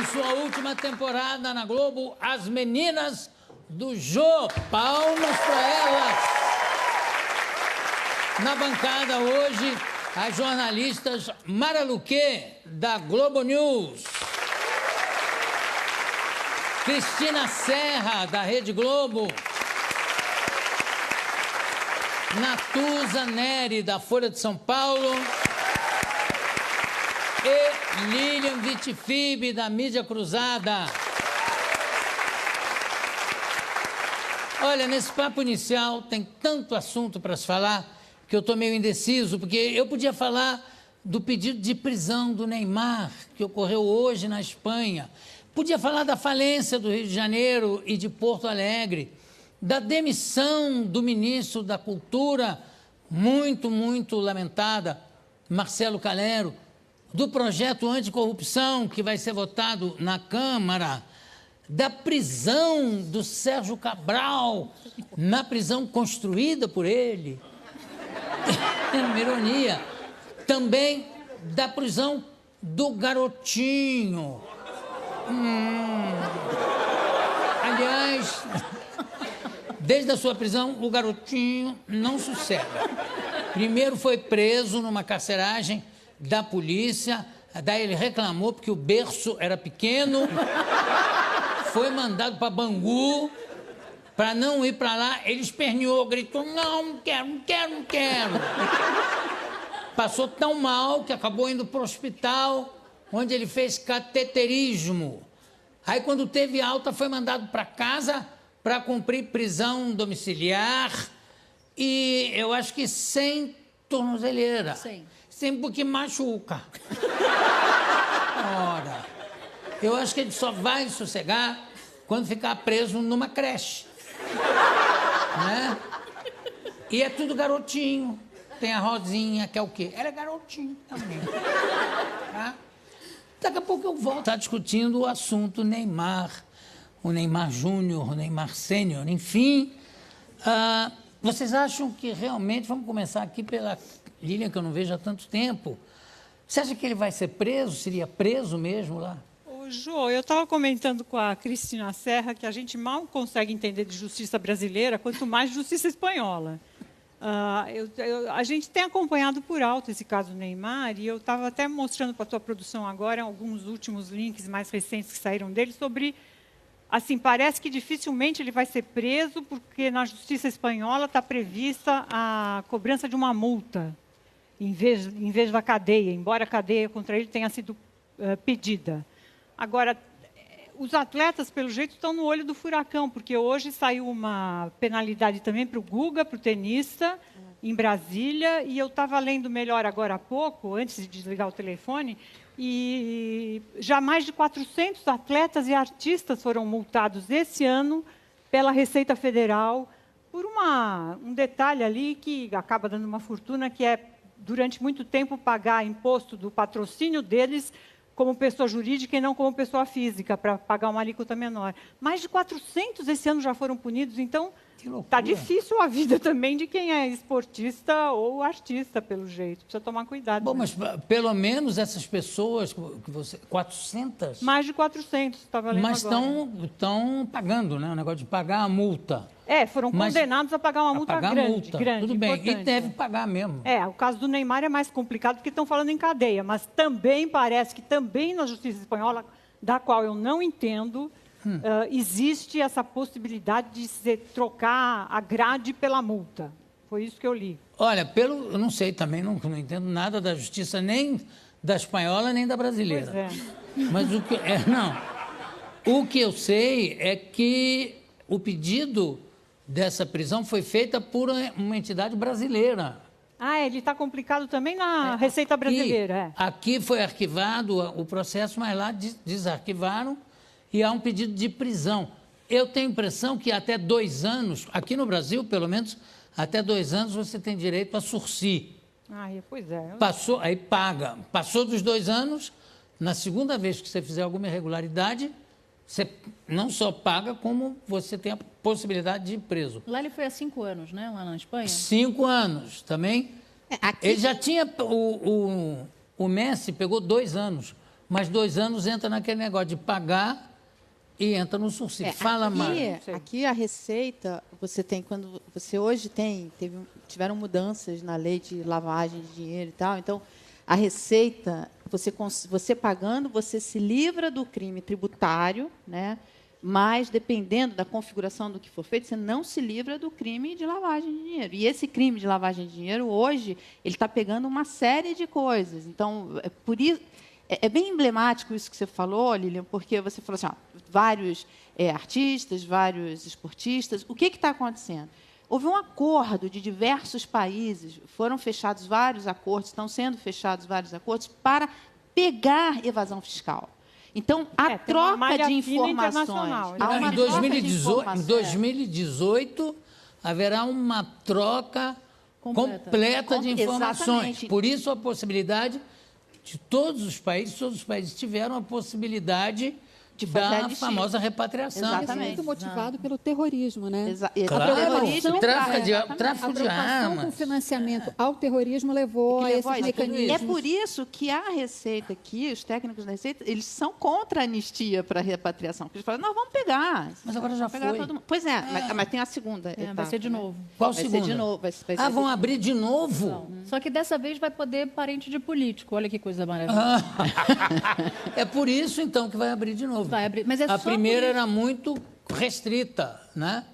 sua última temporada na Globo, As Meninas do Jô. Palmas para elas. Na bancada hoje, as jornalistas Mara Luque, da Globo News, Cristina Serra, da Rede Globo, Natuza Neri, da Folha de São Paulo, e Lilian Vitifib, da Mídia Cruzada. Olha, nesse papo inicial tem tanto assunto para se falar que eu estou meio indeciso, porque eu podia falar do pedido de prisão do Neymar, que ocorreu hoje na Espanha. Podia falar da falência do Rio de Janeiro e de Porto Alegre, da demissão do ministro da Cultura, muito lamentada, Marcelo Calero, do projeto anticorrupção que vai ser votado na Câmara, da prisão do Sérgio Cabral, na prisão construída por ele. É uma ironia. Também da prisão do garotinho. Aliás, desde a sua prisão, o garotinho não sossega. Primeiro foi preso numa carceragem da polícia, daí ele reclamou porque o berço era pequeno, foi mandado para Bangu, para não ir para lá, ele esperneou, gritou, não quero. Passou tão mal que acabou indo para o hospital, onde ele fez cateterismo. Aí, quando teve alta, foi mandado para casa para cumprir prisão domiciliar e eu acho que sem tornozeleira. Sem porque machuca. Ora, eu acho que ele só vai sossegar quando ficar preso numa creche. Né? E é tudo garotinho. Tem a Rosinha, que é o quê? Ela é garotinho também. Tá? Daqui a pouco eu volto. Está discutindo o assunto Neymar, o Neymar Júnior, o Neymar Sênior, enfim. Vocês acham que realmente, vamos começar aqui pela Lilian, que eu não vejo há tanto tempo. Você acha que ele vai ser preso? Seria preso mesmo lá? Ô, Jô, eu estava comentando com a Cristina Serra que a gente mal consegue entender de justiça brasileira, quanto mais de justiça espanhola. A gente tem acompanhado por alto esse caso do Neymar e eu estava até mostrando para a tua produção agora alguns últimos links mais recentes que saíram dele sobre, assim, parece que dificilmente ele vai ser preso porque na justiça espanhola está prevista a cobrança de uma multa em vez da cadeia, embora a cadeia contra ele tenha sido pedida. Agora, os atletas, pelo jeito, estão no olho do furacão, porque hoje saiu uma penalidade também para o Guga, para o tenista, em Brasília, e eu estava lendo melhor agora há pouco, antes de desligar o telefone, e já mais de 400 atletas e artistas foram multados esse ano pela Receita Federal por um detalhe ali que acaba dando uma fortuna, que é, durante muito tempo, pagar imposto do patrocínio deles como pessoa jurídica e não como pessoa física, para pagar uma alíquota menor. Mais de 400 esse ano já foram punidos, então está difícil a vida também de quem é esportista ou artista, pelo jeito. Precisa tomar cuidado. Bom, mas pelo menos essas pessoas, que você, 400? Mais de 400, estava lendo mas agora. Mas estão pagando, né? O negócio de pagar a multa. Foram condenados a pagar uma multa grande. Tudo bem, e deve pagar mesmo. O caso do Neymar é mais complicado porque estão falando em cadeia, mas também parece que também na justiça espanhola, da qual eu não entendo, existe essa possibilidade de se trocar a grade pela multa. Foi isso que eu li. Olha, eu não sei também, não entendo nada da justiça, nem da espanhola, nem da brasileira. Pois é. Mas o que eu sei é que o pedido dessa prisão foi feita por uma entidade brasileira. Ele está complicado também na Receita Brasileira. Aqui foi arquivado o processo, mas lá desarquivaram e há um pedido de prisão. Eu tenho a impressão que até 2 anos, aqui no Brasil, pelo menos, até 2 anos você tem direito a sursi. Pois é. Aí paga. Passou dos 2 anos, na segunda vez que você fizer alguma irregularidade, você não só paga, como você tem a possibilidade de ir preso. Lá ele foi há 5 anos, né? Lá na Espanha? 5 anos também. Ele já tinha... O Messi pegou 2 anos. mas 2 anos entra naquele negócio de pagar e entra no subsídio. Fala, Mara. Aqui a Receita, você tem, quando você hoje tiveram mudanças na lei de lavagem de dinheiro e tal, então a Receita, você pagando, você se livra do crime tributário, né? Mas, dependendo da configuração do que for feito, você não se livra do crime de lavagem de dinheiro. E esse crime de lavagem de dinheiro, hoje, ele está pegando uma série de coisas. Então, por isso, é bem emblemático isso que você falou, Lilian, porque você falou assim, ó, vários artistas, vários esportistas. O que está acontecendo? Houve um acordo de diversos países, foram fechados vários acordos, estão sendo fechados vários acordos para pegar evasão fiscal. Então, a troca de informações. Em 2018, haverá uma troca completa de informações. Exatamente. Por isso, a possibilidade de todos os países tiveram a possibilidade da famosa repatriação. Exatamente. Isso é muito motivado pelo terrorismo, né? Claro, terrorismo, tráfico de armas. Com o financiamento ao terrorismo levou a esses mecanismos. É por isso que a Receita aqui, os técnicos da Receita, eles são contra a anistia para a repatriação. Porque eles falam, nós vamos pegar. Mas agora já foi. Todo mundo. Pois é, mas tem a segunda etapa. Vai ser de novo. Qual Vai segunda? ser de novo. Vão abrir de novo? Só que dessa vez vai poder parente de político. Olha que coisa maravilhosa. É por isso, então, que vai abrir de novo. Vai abrir, mas é A só primeira era muito restrita, né?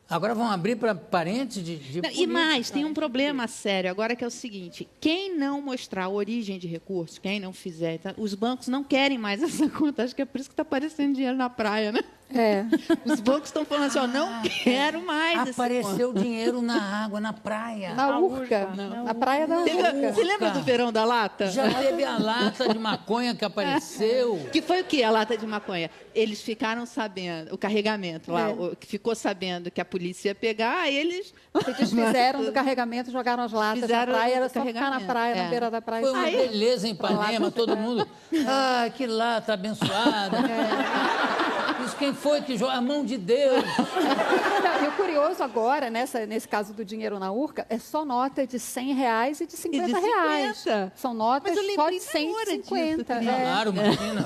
Agora vão abrir para parentes de Não, e políticos. mais, tem um problema sério agora, que é o seguinte: quem não mostrar a origem de recursos, quem não fizer, tá, os bancos não querem mais essa conta. Acho que é por isso que está aparecendo dinheiro na praia, né? É. Os bancos estão falando assim, ó, não quero mais essa conta. Apareceu dinheiro na água, na praia. Na Urca, na praia da Urca. Você lembra do verão da lata? Já teve a lata de maconha que apareceu. Que foi o quê, a lata de maconha? Eles ficaram sabendo, o carregamento lá, que ficou sabendo que a polícia ia pegar, aí eles... Se desfizeram do carregamento, jogaram as latas na Fizeram praia, o era só ficar na praia, na beira da praia. Foi uma beleza em Ipanema, todo mundo... Ah, que lata abençoada. Isso quem foi que jogou? A mão de Deus. E o curioso agora, nesse caso do dinheiro na Urca, é só nota de R$100 e de R$50. São notas Mas eu só lembrei de na hora disso 150. também. Claro, imagina.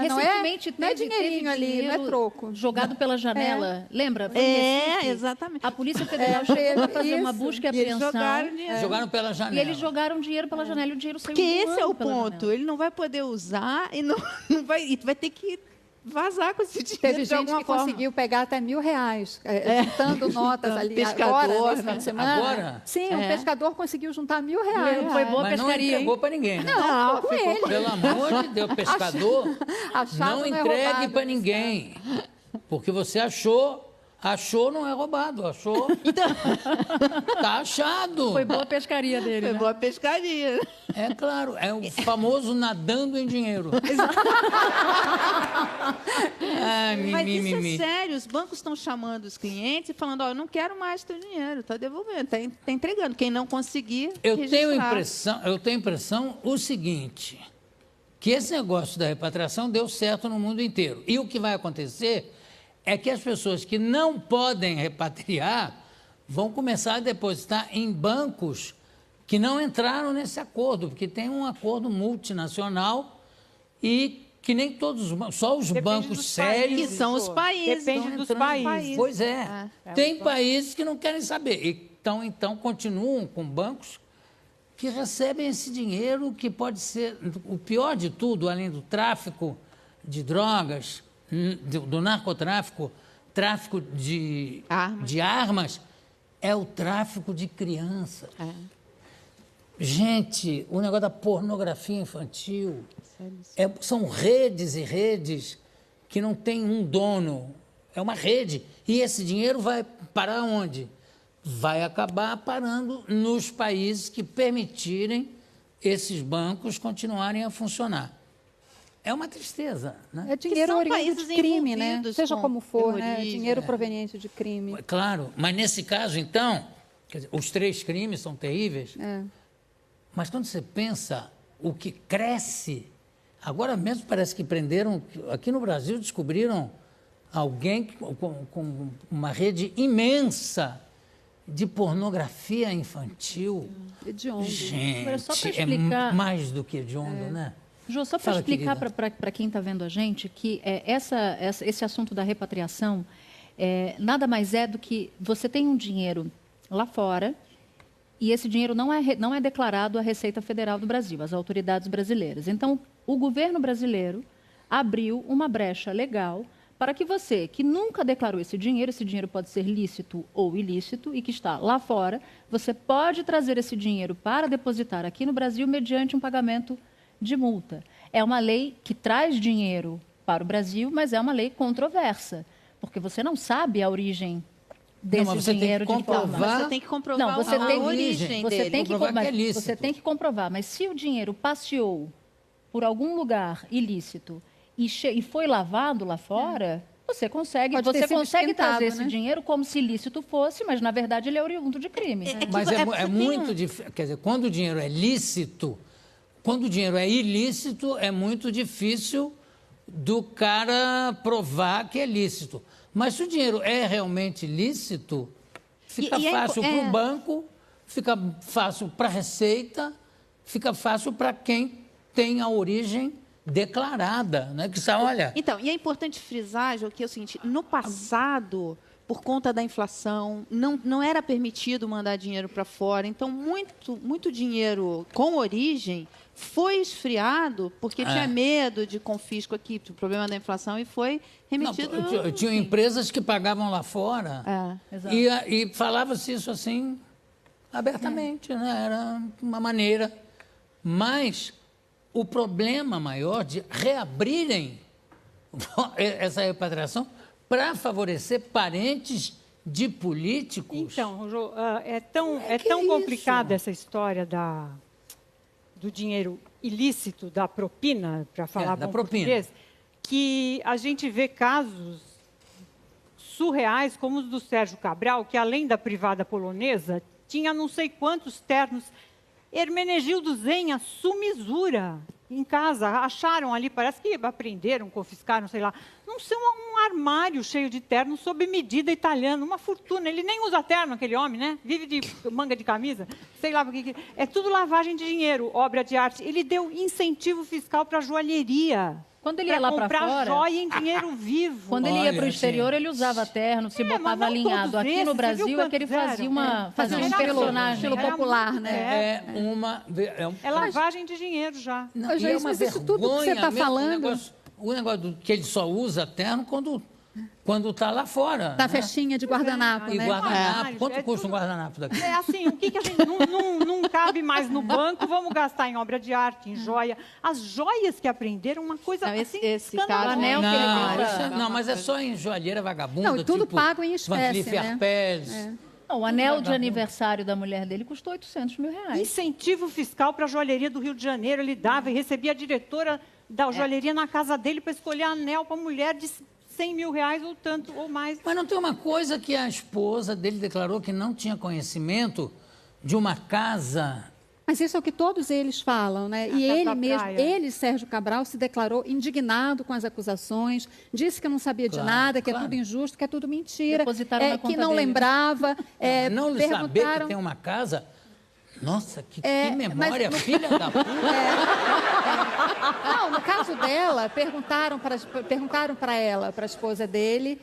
Não Recentemente é teve dinheirinho ali, não é troco. jogado pela janela. Lembra? Foi em Recife. Exatamente. A Polícia Federal chegou a fazer uma isso. busca e E eles apreensão. jogaram dinheiro. Jogaram pela janela. E eles jogaram dinheiro pela janela e o dinheiro saiu Porque esse é voando o pela ponto. janela. Ele não vai poder usar e vai ter que vazar com esse dinheiro Teve de gente alguma que forma. conseguiu pegar até R$1.000, juntando notas ali. Pescador, agora, nesse né? fim de semana. Agora? Sim, o pescador conseguiu juntar R$1.000. Foi boa Mas não pescaria, entregou hein? para ninguém, né? Não, com ele. Pelo amor de Deus, pescador, Achado não não é entregue roubado, para né? ninguém. Porque você achou não é roubado, achou. Tá achado. Foi boa pescaria dele, Foi né? boa pescaria. É claro, é o famoso nadando em dinheiro. Ai, Mas isso mimimi. é sério, os bancos estão chamando os clientes e falando, ó, eu não quero mais teu dinheiro, está devolvendo, está entregando. Quem não conseguir, Eu tenho registrar. impressão o seguinte, que esse negócio da repatriação deu certo no mundo inteiro. E o que vai acontecer é que as pessoas que não podem repatriar vão começar a depositar em bancos que não entraram nesse acordo, porque tem um acordo multinacional e que nem todos, só os bancos dos sérios... Que são os países. Depende estão dos entrando. países. Pois é. Tem países que não querem saber. Então continuam com bancos que recebem esse dinheiro, que pode ser o pior de tudo, além do tráfico de drogas, do narcotráfico, tráfico de armas, é o tráfico de crianças. Gente, o negócio da pornografia infantil são redes e redes que não tem um dono, é uma rede. E esse dinheiro vai parar onde? Vai acabar parando nos países que permitirem esses bancos continuarem a funcionar. É uma tristeza, né? É dinheiro são oriundo países de crime, né? envolvidos Seja com como for, né? terrorismo, Dinheiro proveniente de crime. Claro, mas nesse caso, então, quer dizer, os 3 crimes são terríveis, mas quando você pensa o que cresce, agora mesmo parece que prenderam, aqui no Brasil descobriram alguém com uma rede imensa de pornografia infantil. Hediondo. Gente, Agora, só pra é explicar- mais do que hediondo, né? Jô, só para Fala, explicar querida. para quem está vendo a gente que esse assunto da repatriação nada mais é do que você tem um dinheiro lá fora e esse dinheiro não é declarado à Receita Federal do Brasil, às autoridades brasileiras. Então, o governo brasileiro abriu uma brecha legal para que você, que nunca declarou esse dinheiro pode ser lícito ou ilícito e que está lá fora, você pode trazer esse dinheiro para depositar aqui no Brasil mediante um pagamento de multa. É uma lei que traz dinheiro para o Brasil, mas é uma lei controversa, porque você não sabe a origem desse mas você tem que dinheiro de comprovar. forma... Mas você tem que comprovar Não, você a tem, origem você dele. tem que, comprovar que é mas lícito. você tem que comprovar, mas se o dinheiro passeou por algum lugar ilícito e foi lavado lá fora, você consegue Pode ter sido trazer esquentado, esse né? dinheiro como se ilícito fosse, mas na verdade ele é oriundo de crime. Mas que é você tem muito difícil. Quer dizer, quando o dinheiro é lícito, quando o dinheiro é ilícito, é muito difícil do cara provar que é lícito. Mas se o dinheiro é realmente lícito, fica E é fácil impo- para o é. banco, fica fácil para a Receita, fica fácil para quem tem a origem declarada, né? Que sabe, olha, Então, e é importante frisar, Jô, que é o seguinte, no passado, por conta da inflação, não era permitido mandar dinheiro para fora, então muito dinheiro com origem foi esfriado porque tinha medo de confisco aqui, o problema da inflação, e foi remetido... tinha empresas que pagavam lá fora Exato. e falava-se isso assim abertamente, né? Era uma maneira. Mas o problema maior de reabrirem essa repatriação para favorecer parentes de políticos. Então, Jô, é que tão é complicada isso? essa história do dinheiro ilícito, da propina, para falar da bom propina. português, que a gente vê casos surreais, como os do Sérgio Cabral, que além da privada polonesa, tinha não sei quantos ternos. Hermenegildo Zenha, Sumizura, em casa, acharam ali, parece que apreenderam, confiscaram, sei lá, não sei, um armário cheio de ternos sob medida italiano, uma fortuna. Ele nem usa terno, aquele homem, né? Vive de manga de camisa, sei lá porque. É tudo lavagem de dinheiro, obra de arte. Ele deu incentivo fiscal para a joalheria. Quando ele ia lá para comprar fora, joia em dinheiro vivo. quando ele ia Olha, para o exterior, gente. ele usava terno, se mas botava não alinhado. todos Aqui esses, no você Brasil viu é que ele quantos fazia eram? fazia um Era personagem. estilo Era popular, muito- né? É lavagem de dinheiro já. Não, Mas, e é gente, uma mas isso tudo que você vergonha está mesmo, falando- o negócio que ele só usa terno quando está lá fora. Da né? festinha de guardanapo, E né? guardanapo. Quanto É custa um tudo- guardanapo daqui? É assim, o que a gente não cabe mais no banco, vamos gastar em obra de arte, em joia. As joias que aprenderam, uma coisa Não, assim, esse escandalosa. caso- anel que ele Não, usa. não, mas é só em joalheira vagabunda. Não, e tudo tipo pago em Van espécie, Cleef né? Arpels. Não, o anel de aniversário da mulher dele custou R$800 mil. Incentivo fiscal para a joalheria do Rio de Janeiro, ele dava e recebia a diretora da joalheria na casa dele para escolher anel para mulher de R$100 mil ou tanto, ou mais. Mas não tem uma coisa que a esposa dele declarou que não tinha conhecimento de uma casa. Mas isso é o que todos eles falam, né? Casa E ele da mesmo, praia. ele, Sérgio Cabral, se declarou indignado com as acusações, disse que não sabia de Claro, nada, que claro. é tudo injusto, que é tudo mentira, Depositaram na que conta não dele. lembrava. Não saber que perguntaram. tem uma casa. Nossa, que mas memória, no- filha da puta. Não, no caso dela, perguntaram para ela, para a esposa dele,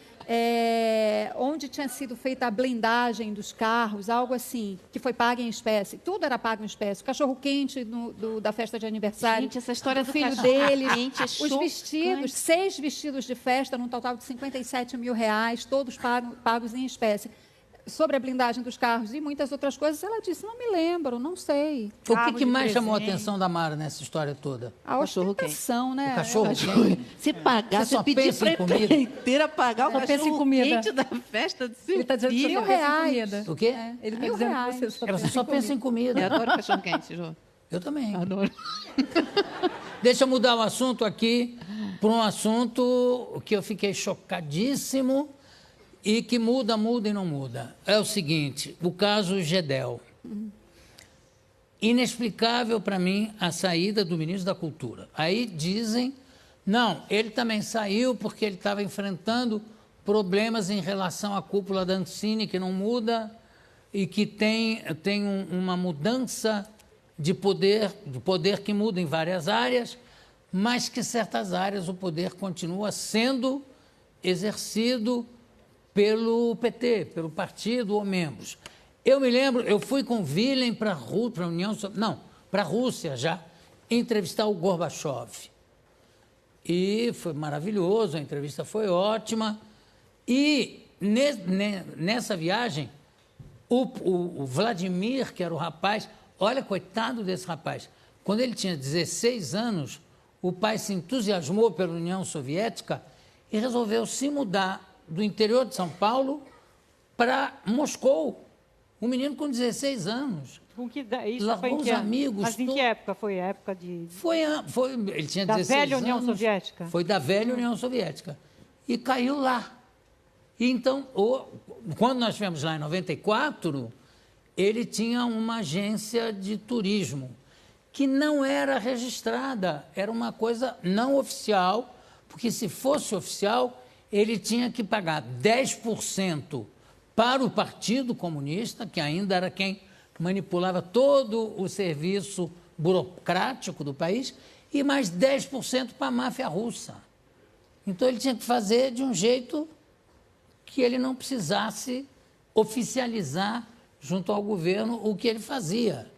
onde tinha sido feita a blindagem dos carros, algo assim, que foi pago em espécie. Tudo era pago em espécie. O cachorro-quente da festa de aniversário. Gente, essa história do do filho cachorro-quente deles. é Os chocante. vestidos, 6 vestidos de festa, num total de R$57 mil, todos pagos em espécie. Sobre a blindagem dos carros e muitas outras coisas, ela disse, não me lembro, não sei. O Carro que de mais chamou a presente. atenção da Mara nessa história toda? A ostentação, né? O cachorro quente. Se pagar, Você só você pedir pensa para em a comida? inteira pagar o Só pensa em cachorro comida. quente da festa do seu Ele está dizendo que filho. só pensa em R$1.000. comida. O quê? Ele está R$1.000. dizendo que você só Ela pensa só em pensa em Eu comida. adoro cachorro quente, Jô. Eu também. Adoro. Deixa eu mudar o assunto aqui para um assunto que eu fiquei chocadíssimo e que muda e não muda. É o seguinte, o caso Gedel. Inexplicável para mim a saída do ministro da Cultura. Aí dizem, não, ele também saiu porque ele estava enfrentando problemas em relação à cúpula da Ancine, que não muda, e que tem uma mudança de poder que muda em várias áreas, mas que certas áreas o poder continua sendo exercido pelo PT, pelo partido ou membros. Eu me lembro, eu fui com Wilhelm para a União, não, para a Rússia já, entrevistar o Gorbachev. E foi maravilhoso, a entrevista foi ótima. E nessa viagem, o Vladimir, que era o rapaz, olha, coitado desse rapaz, quando ele tinha 16 anos, o pai se entusiasmou pela União Soviética e resolveu se mudar do interior de São Paulo para Moscou. Um menino com 16 anos. Isso largou foi os amigos. Mas em que época? Foi a época de... Ele tinha 16 da velha anos. União Soviética? Foi da velha União Soviética. E caiu lá. E então, quando nós estivemos lá em 94, ele tinha uma agência de turismo que não era registrada, era uma coisa não oficial, porque se fosse oficial, ele tinha que pagar 10% para o Partido Comunista, que ainda era quem manipulava todo o serviço burocrático do país, e mais 10% para a máfia russa. Então, ele tinha que fazer de um jeito que ele não precisasse oficializar junto ao governo o que ele fazia.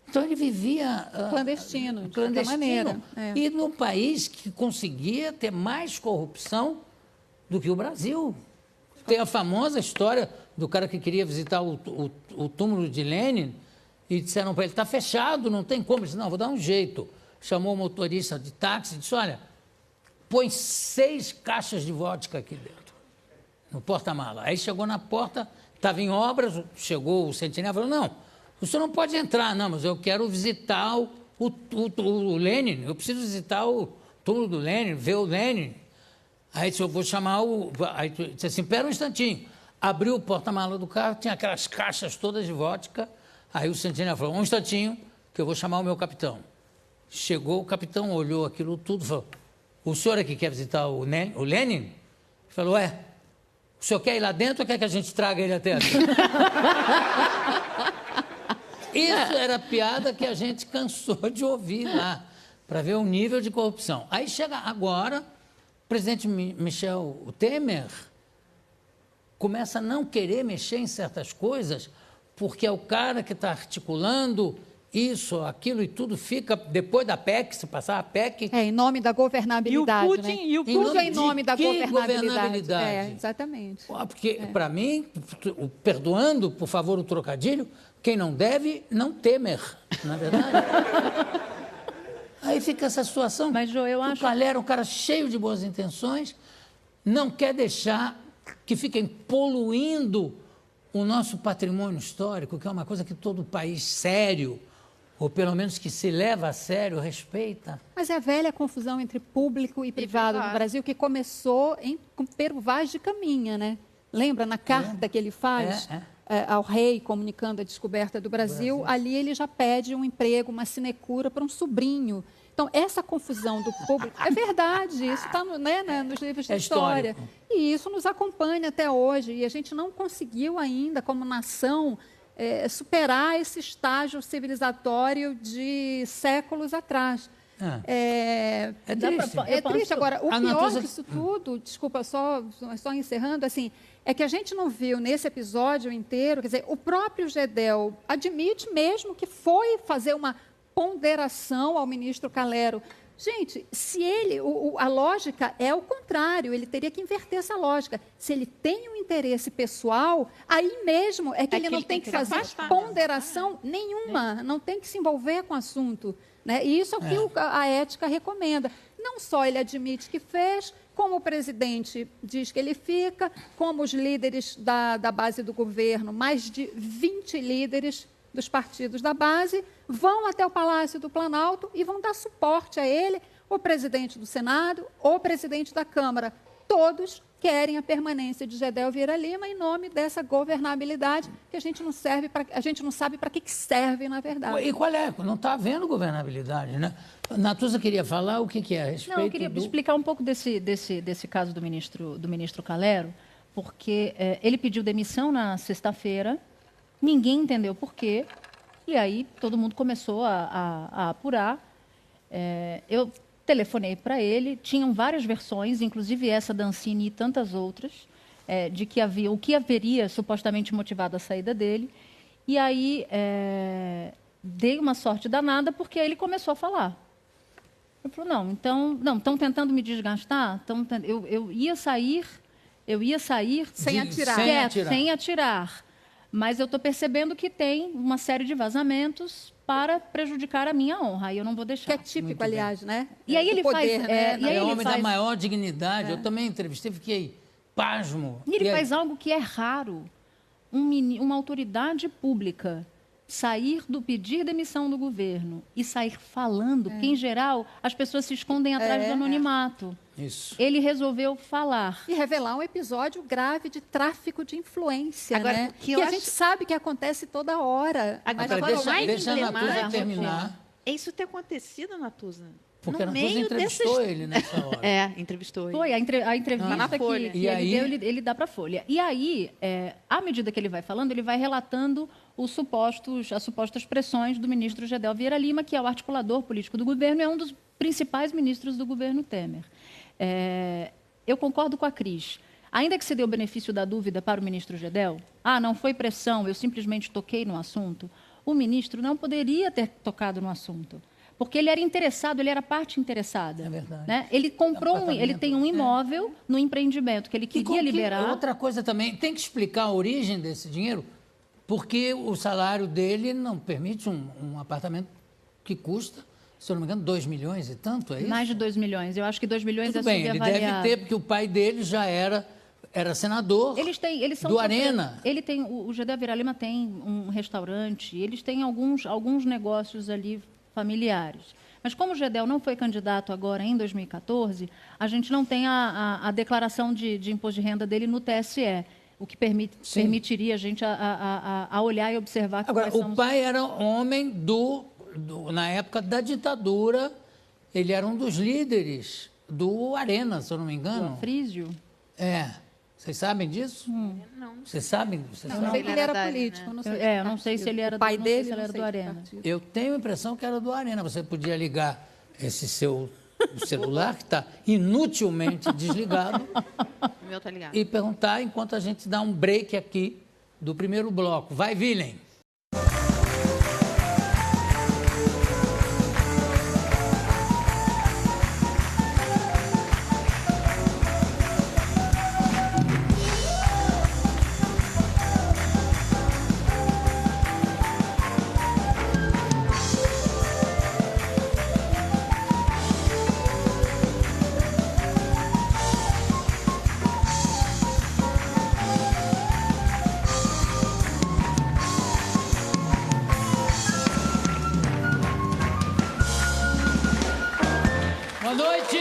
Então, ele vivia... Clandestino, de qualquer maneira. E num país que conseguia ter mais corrupção do que o Brasil. Tem a famosa história do cara que queria visitar o túmulo de Lenin e disseram para ele, está fechado, não tem como. Ele disse, não, vou dar um jeito. Chamou o motorista de táxi e disse, olha, põe 6 caixas de vodka aqui dentro, no porta-mala. Aí chegou na porta, estava em obras, chegou o sentinela e falou, não, o senhor não pode entrar, não, mas eu quero visitar o Lenin, eu preciso visitar o túmulo do Lenin, ver o Lenin. Aí disse, eu vou chamar o... Aí disse assim, espera um instantinho. Abriu o porta-mala do carro, tinha aquelas caixas todas de vodka. Aí o sentinela falou, um instantinho, que eu vou chamar o meu capitão. Chegou, o capitão olhou aquilo tudo e falou, o senhor aqui quer visitar o Lenin? Ele falou, o senhor quer ir lá dentro ou quer que a gente traga ele até aqui? Isso era piada que a gente cansou de ouvir lá, para ver o nível de corrupção. Aí chega agora, o presidente Michel Temer começa a não querer mexer em certas coisas, porque é o cara que está articulando isso, aquilo e tudo fica depois da PEC, se passar a PEC... em nome da governabilidade, e o Putin, Tudo em nome da governabilidade? Exatamente. Porque, para mim, perdoando, por favor, o trocadilho, quem não deve, não temer, na verdade. Aí fica essa situação. Mas, Jô, eu acho... O Calera, um cara cheio de boas intenções, não quer deixar que fiquem poluindo o nosso patrimônio histórico, que é uma coisa que todo país sério, ou pelo menos que se leva a sério, respeita. Mas é a velha confusão entre público e privado no Brasil, que começou com Pero Vaz de Caminha, né? Lembra, na carta que ele faz ao rei, comunicando a descoberta do Brasil, ali ele já pede um emprego, uma sinecura para um sobrinho. Então, essa confusão do público... É verdade, isso está nos livros de história. Histórico. E isso nos acompanha até hoje. E a gente não conseguiu ainda, como nação, superar esse estágio civilizatório de séculos atrás. É triste. É triste. Agora, o pior disso tudo, desculpa, só encerrando, assim, é que a gente não viu nesse episódio inteiro, quer dizer, o próprio Gedel admite mesmo que foi fazer uma ponderação ao ministro Calero. Gente, se a lógica é o contrário, ele teria que inverter essa lógica. Se ele tem um interesse pessoal, aí mesmo é que ele não tem que fazer ponderação nenhuma, não tem que se envolver com o assunto. Né? E isso é o que a ética recomenda. Não só ele admite que fez, como o presidente diz que ele fica, como os líderes da base do governo, mais de 20 líderes dos partidos da base, vão até o Palácio do Planalto e vão dar suporte a ele, o presidente do Senado, o presidente da Câmara. Todos querem a permanência de Gedel Vieira Lima em nome dessa governabilidade que a gente não sabe para que serve, na verdade. E qual é? Não está havendo governabilidade, né? Natuza queria falar o que é a respeito. Não, eu queria explicar um pouco desse caso do ministro Calero, porque ele pediu demissão na sexta-feira, ninguém entendeu por quê, e aí todo mundo começou a apurar. Eu telefonei para ele, tinham várias versões, inclusive essa da Ancine e tantas outras, de que havia o que haveria supostamente motivado a saída dele. E aí dei uma sorte danada porque ele começou a falar. Eu falei, não, estão tentando me desgastar? Eu ia sair Sem atirar. sem atirar. Mas eu estou percebendo que tem uma série de vazamentos para prejudicar a minha honra. Aí eu não vou deixar. Que é típico, aliás, né? E aí Do ele poder, faz... né? e aí É ele homem da faz... maior dignidade. Eu também entrevistei, fiquei pasmo. E ele aí? faz algo que é raro. Uma autoridade pública pedir demissão do governo e sair falando, porque, em geral, as pessoas se escondem atrás do anonimato. Isso. Ele resolveu falar. E revelar um episódio grave de tráfico de influência, Agora, né? que Que eu a gente acho- sabe que acontece toda hora. Agora, Mas agora, o mais deixa a Natuza emblemático terminar, é isso ter acontecido, Natuza. porque a no Natuza meio entrevistou dessas... ele nessa hora. Entrevistou ele. Foi a entrevista na que Folha. que E aí? ele deu, ele dá para a Folha. E aí, à medida que ele vai falando, ele vai relatando as supostas pressões do ministro Gedel Vieira Lima, que é o articulador político do governo e é um dos principais ministros do governo Temer. Eu concordo com a Cris. Ainda que se dê o benefício da dúvida para o ministro Gedel, não foi pressão, eu simplesmente toquei no assunto, o ministro não poderia ter tocado no assunto. Porque ele era interessado, ele era parte interessada. É verdade. Né? Ele comprou, ele tem um É. imóvel no empreendimento que ele queria liberar. Outra coisa também, tem que explicar a origem desse dinheiro, porque o salário dele não permite um apartamento que custa, se eu não me engano, 2 milhões e tanto, é isso? Mais de 2 milhões. Eu acho que 2 milhões Tudo é bem, ele deve subavaliado. ter, porque o pai dele já era senador Eles são do Arena. O Gedel Vieira Lima tem um restaurante, eles têm alguns negócios ali familiares. Mas como o Gedel não foi candidato agora em 2014, a gente não tem a declaração de imposto de renda dele no TSE, o que permitiria a gente a olhar e observar que Agora, o pai era homem na época da ditadura, ele era um dos líderes do Arena, se eu não me engano. Frísio. Vocês sabem disso? Não. Vocês sabem? eu não sei que ele era Ele era político. da- Não sei Eu não sei se ele era o pai não sei dele, se ele não era sei do que Arena. partido. Eu tenho a impressão que era do Arena. Você podia ligar esse seu celular, que está inutilmente desligado, O meu tá ligado. e perguntar enquanto a gente dá um break aqui do primeiro bloco. Vai, Willem. Boa noite!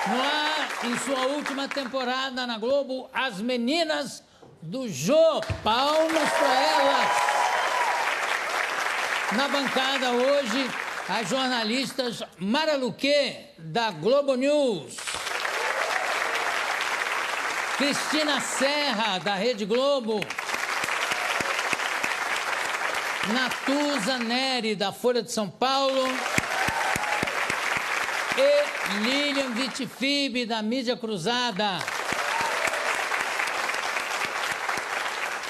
No ar, em sua última temporada na Globo, as meninas do Jô. Palmas para elas! Na bancada hoje, as jornalistas Mara Luque, da Globo News. Cristina Serra, da Rede Globo. Natuza Neri, da Folha de São Paulo. E Lilian Vitifib, da Mídia Cruzada.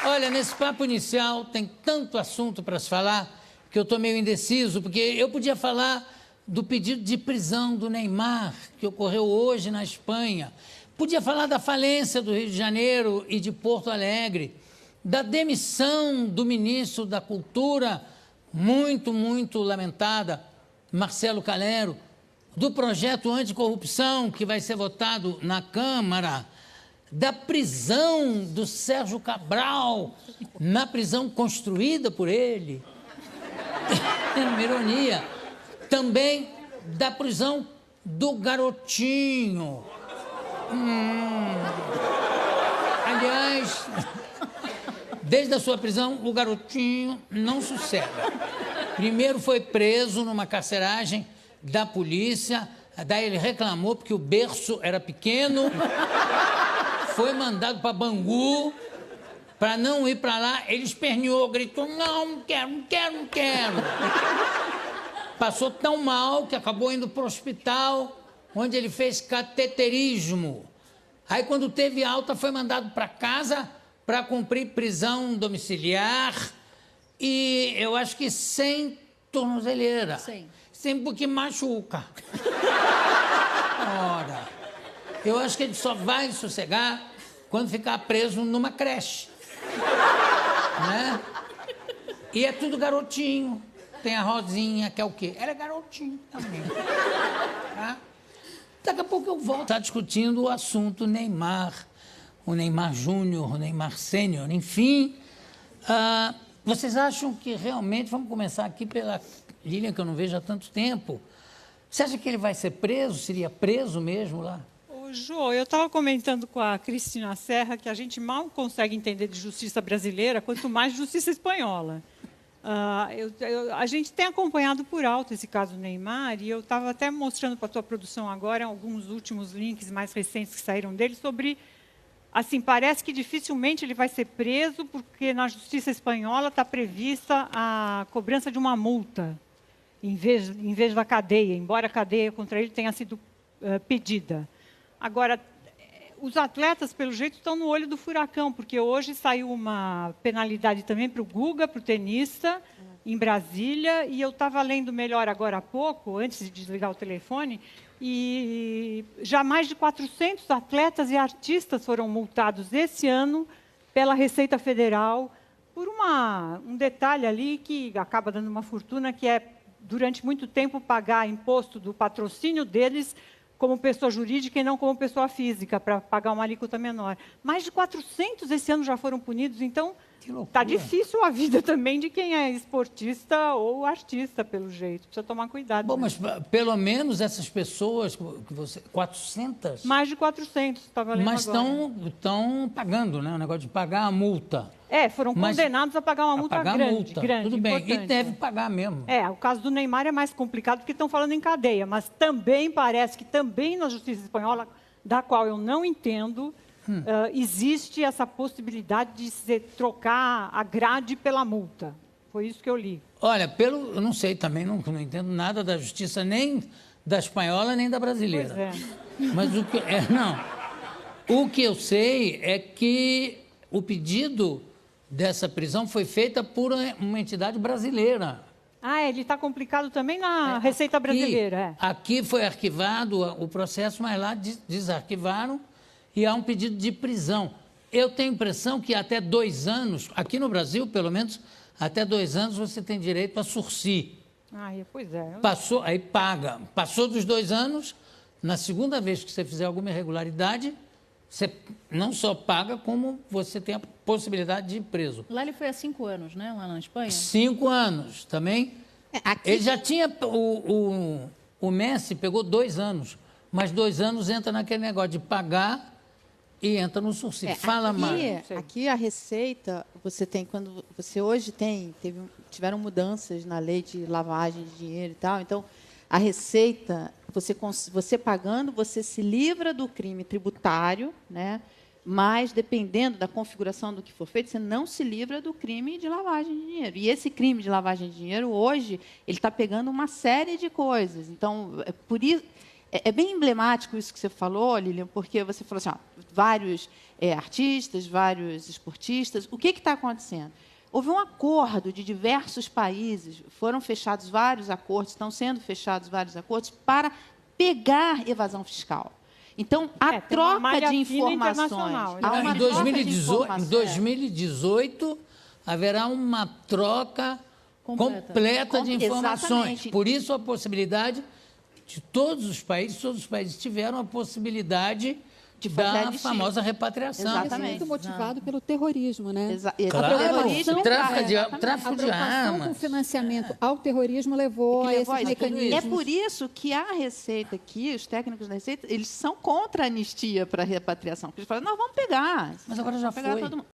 Olha, nesse papo inicial tem tanto assunto para se falar que eu estou meio indeciso, porque eu podia falar do pedido de prisão do Neymar, que ocorreu hoje na Espanha. Podia falar da falência do Rio de Janeiro e de Porto Alegre, da demissão do ministro da Cultura, muito lamentada, Marcelo Calero, do projeto anticorrupção que vai ser votado na Câmara, da prisão do Sérgio Cabral, na prisão construída por ele. É uma ironia. Também da prisão do garotinho. Aliás, desde a sua prisão, o garotinho não sossega. Primeiro foi preso numa carceragem da polícia, daí ele reclamou porque o berço era pequeno, foi mandado para Bangu, para não ir para lá, ele esperneou, gritou, não quero. passou tão mal que acabou indo para o hospital, onde ele fez cateterismo. Aí, quando teve alta, foi mandado para casa para cumprir prisão domiciliar e eu acho que sem tornozeleira. Sem porque machuca. Ora, eu acho que ele só vai sossegar quando ficar preso numa creche. Né? E é tudo garotinho. Tem a Rosinha, que é o quê? Ela é garotinho também. Tá? Daqui a pouco eu volto a estar discutindo o assunto Neymar, o Neymar Júnior, o Neymar Sênior, enfim. Vocês acham que realmente, vamos começar aqui pela Lilian, que eu não vejo há tanto tempo, você acha que ele vai ser preso? Seria preso mesmo lá? Ô, Jô, eu estava comentando com a Cristina Serra que a gente mal consegue entender de justiça brasileira, quanto mais de justiça espanhola. A gente tem acompanhado por alto esse caso do Neymar e eu estava até mostrando para a tua produção agora alguns últimos links mais recentes que saíram dele sobre, assim, parece que dificilmente ele vai ser preso porque na justiça espanhola está prevista a cobrança de uma multa em vez da cadeia, embora a cadeia contra ele tenha sido pedida. Agora, os atletas, pelo jeito, estão no olho do furacão, porque hoje saiu uma penalidade também para o Guga, para o tenista, em Brasília, e eu estava lendo melhor agora há pouco, antes de desligar o telefone, e já mais de 400 atletas e artistas foram multados esse ano pela Receita Federal por um detalhe ali que acaba dando uma fortuna, que é, durante muito tempo, pagar imposto do patrocínio deles como pessoa jurídica e não como pessoa física, para pagar uma alíquota menor. Mais de 400 esse ano já foram punidos, então está difícil a vida também de quem é esportista ou artista, pelo jeito. Precisa tomar cuidado. Bom, mas pelo menos essas pessoas, que você, 400? Mais de 400, estava lendo mas agora. Mas estão pagando, né? O negócio de pagar a multa. Foram condenados a pagar uma multa grande. Tudo bem, importante. E deve pagar mesmo. O caso do Neymar é mais complicado porque estão falando em cadeia, mas também parece que também na justiça espanhola, da qual eu não entendo, existe essa possibilidade de se trocar a grade pela multa. Foi isso que eu li. Olha, eu não sei também, não entendo nada da justiça, nem da espanhola, nem da brasileira. Pois é. Mas o que eu sei é que o pedido dessa prisão foi feita por uma entidade brasileira. Ele está complicado também na Receita Brasileira. Aqui foi arquivado o processo, mas lá desarquivaram e há um pedido de prisão. Eu tenho a impressão que até 2 anos, aqui no Brasil, pelo menos, até 2 anos você tem direito a sursi. Pois é. Aí paga. Passou dos 2 anos, na segunda vez que você fizer alguma irregularidade, você não só paga, como você tem a possibilidade de ir preso. Lá ele foi há 5 anos, né? Lá na Espanha? 5 anos também. Ele já tinha... O Messi pegou 2 anos, mas 2 anos entra naquele negócio de pagar e entra no sursi. Fala, Mara. Aqui a Receita, você tem, quando você hoje tiveram mudanças na lei de lavagem de dinheiro e tal, então a Receita, você pagando, você se livra do crime tributário, né? Mas, dependendo da configuração do que for feito, você não se livra do crime de lavagem de dinheiro. E esse crime de lavagem de dinheiro, hoje, ele está pegando uma série de coisas. Então, por isso, é bem emblemático isso que você falou, Lilian, porque você falou assim, vários artistas, vários esportistas. O que está acontecendo? Houve um acordo de diversos países, foram fechados vários acordos, estão sendo fechados vários acordos para pegar evasão fiscal. Então, a troca de informações... Em 2018, haverá uma troca completa de informações. Exatamente. Por isso, a possibilidade de todos os países tiveram a possibilidade da famosa repatriação. Exatamente. Muito motivado pelo terrorismo, né? Claro, tráfico de armas. O financiamento ao terrorismo levou a esses mecanismos. É por isso que a Receita aqui, os técnicos da Receita, eles são contra a anistia para a repatriação. Porque eles falam, não, vamos pegar. Mas agora já foi.